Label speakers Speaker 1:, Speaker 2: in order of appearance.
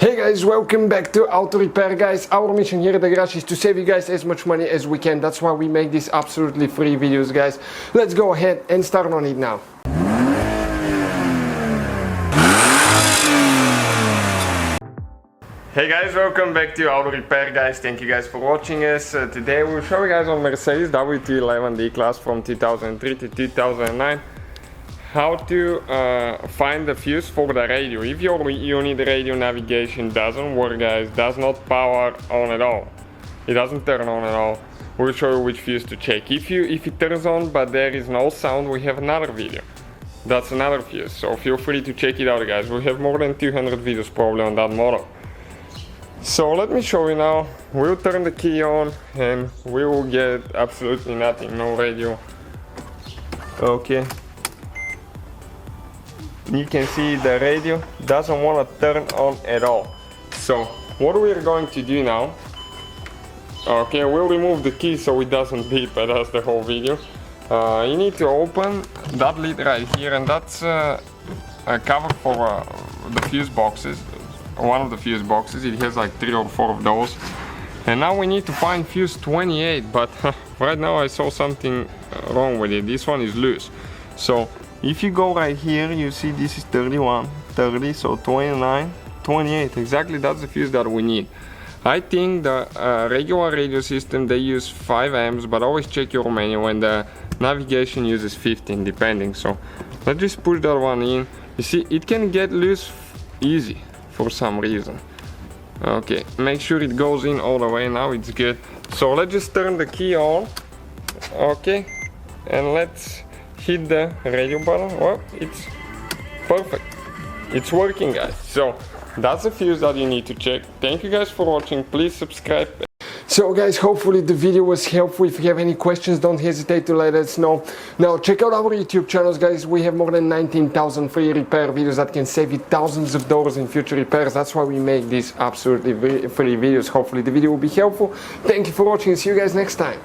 Speaker 1: Hey guys, welcome back to Auto Repair, guys. Our mission here at the garage is to save you guys as much money as we can. That's why we make these absolutely free videos, guys. Let's go ahead and start on it now. Hey guys, welcome back to Auto Repair, guys. Thank you guys for watching us. Today we'll show you guys on Mercedes W211 E-Class from 2003 to 2009 how to find the fuse for the radio. If your unit radio navigation doesn't work, guys, does not power on at all, it doesn't turn on at all, we'll show you which fuse to check. If it turns on but there is no sound, we have another video. That's another fuse, so feel free to check it out, guys. We have more than 200 videos probably on that model. So let me show you now. We'll turn the key on and we will get absolutely nothing, no radio. Okay. You can see the radio doesn't want to turn on at all. So what we're going to do now, okay, we'll remove the key so it doesn't beep, but that's the whole video. You need to open that lid right here, and that's a cover for the fuse boxes. One of the fuse boxes, it has like 3 or 4 of those. And now we need to find fuse 28, but right now I saw something wrong with it. This one is loose. So if you go right here, you see this is 31, 30, so 29, 28, exactly, that's the fuse that we need. I think the regular radio system, they use 5 amps, but always check your manual, and the navigation uses 15 depending. So let's just push that one in. You see, it can get loose easy for some reason. Okay, make sure it goes in all the way. Now it's good. So let's just turn the key on. Okay, and let's hit the radio button. Well, it's perfect, it's working, guys. So that's the fuse that you need to check. Thank you guys for watching. Please subscribe. So guys, hopefully the video was helpful. If you have any questions, don't hesitate to let us know. Now check out our YouTube channels, guys. We have more than 19,000 free repair videos that can save you thousands of dollars in future repairs. That's why we make these absolutely free videos. Hopefully the video will be helpful. Thank you for watching. See you guys next time.